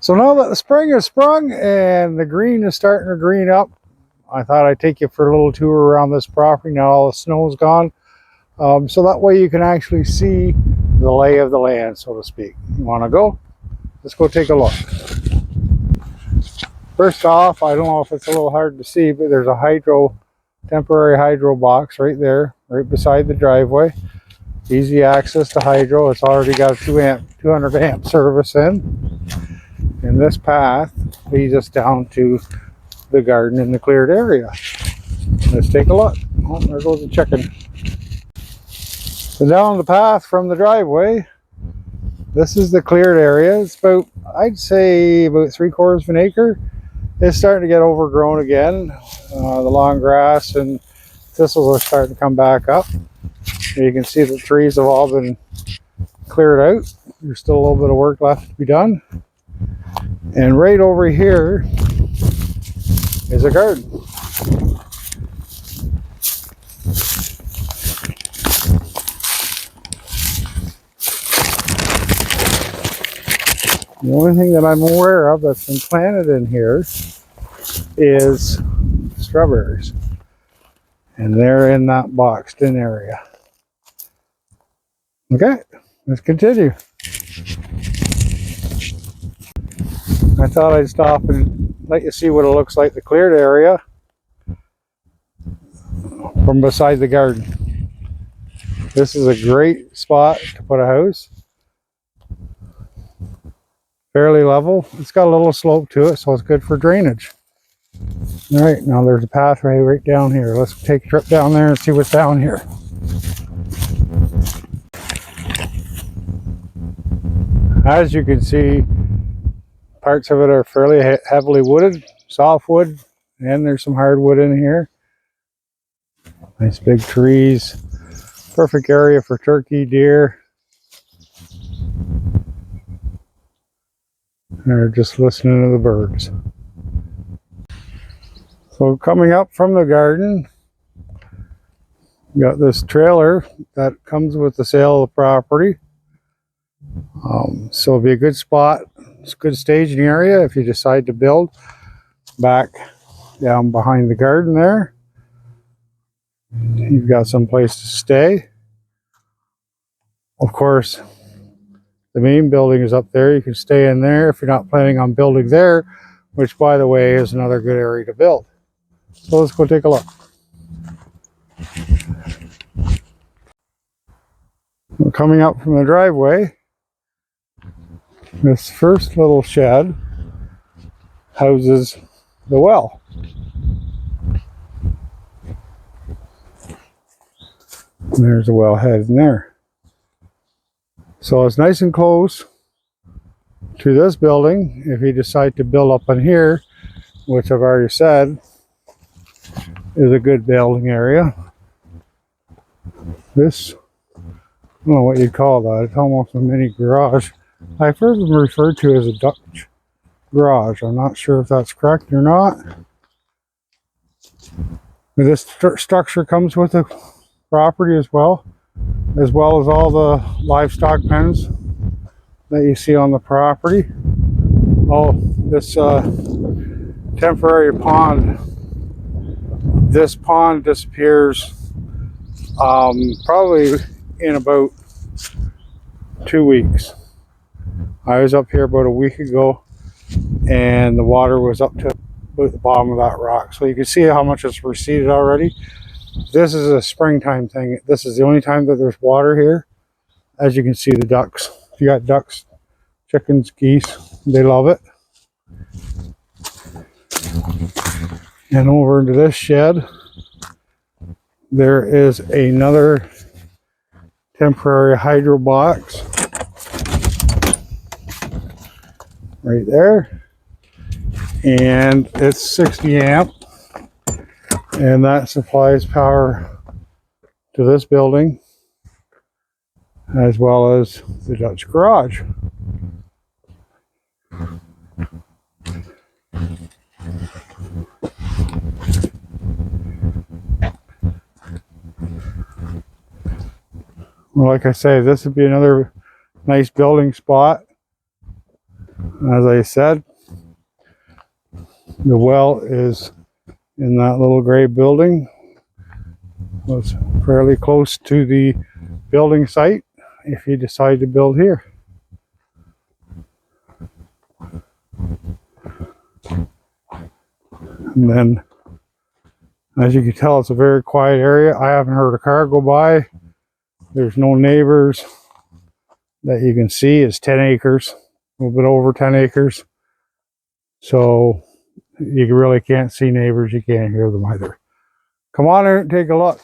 So now that the spring has sprung and the green is starting to green up, I thought I'd take you for a little tour around this property now all the snow is gone. So that way you can actually see the lay of the land, so to speak. You want to go? Let's go take a look. First off, I don't know if it's a little hard to see, but there's a temporary hydro box right there, right beside the driveway. Easy access to hydro. It's already got a 200 amp service in. And this path leads us down to the garden in the cleared area. Let's take a look. Oh, there goes the chicken. So down the path from the driveway, this is the cleared area. It's about, I'd say, about 3/4 of an acre. It's starting to get overgrown again. The long grass and thistles are starting to come back up. You can see the trees have all been cleared out. There's still a little bit of work left to be done. And right over here is a garden. The only thing that I'm aware of that's been planted in here is strawberries. And they're in that boxed in area. Okay, let's continue. I thought I'd stop and let you see what it looks like, the cleared area from beside the garden. This is a great spot to put a house. Fairly level. It's got a little slope to it, so it's good for drainage. All right, now there's a pathway right down here. Let's take a trip down there and see what's down here. As you can see, parts of it are fairly heavily wooded, softwood, and there's some hardwood in here. Nice big trees. Perfect area for turkey, deer. They're just listening to the birds. So coming up from the garden, we got this trailer that comes with the sale of the property. So it'll be a good spot. It's a good staging area if you decide to build back down behind the garden there. You've got some place to stay. Of course, the main building is up there. You can stay in there if you're not planning on building there, which, by the way, is another good area to build. So let's go take a look. We're coming up from the driveway. This first little shed houses the well. And there's a well head in there. So it's nice and close to this building. If you decide to build up in here, which I've already said is a good building area. This, I don't know what you'd call that. It's almost a mini garage. I've heard them referred to as a Dutch garage. I'm not sure if that's correct or not. But this structure comes with the property as well as all the livestock pens that you see on the property. Oh, this temporary pond. This pond disappears probably in about 2 weeks. I was up here about a week ago and the water was up to about the bottom of that rock. So you can see how much it's receded already. This is a springtime thing. This is the only time that there's water here. As you can see, the ducks. If you got ducks, chickens, geese, they love it. And over into this shed, there is another temporary hydro box right there, and it's 60 amp, and that supplies power to this building as well as the Dutch garage. Well, like I say, this would be another nice building spot. As I said, the well is in that little gray building. Was fairly close to the building site if you decide to build here. And then, as you can tell, it's a very quiet area. I haven't heard a car go by. There's no neighbors that you can see. It's 10 acres, a little bit over 10 acres. So you really can't see neighbors. You can't hear them either. Come on in and take a look.